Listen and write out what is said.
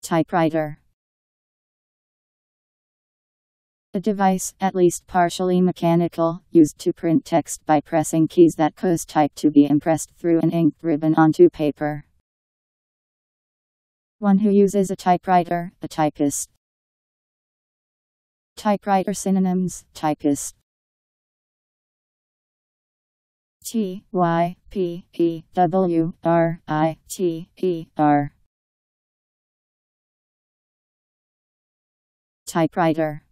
Typewriter. A device, at least partially mechanical, used to print text by pressing keys that cause type to be impressed through an ink ribbon onto paper. One who uses a typewriter, a typist. Typewriter synonyms: typist. Typewriter. Typewriter.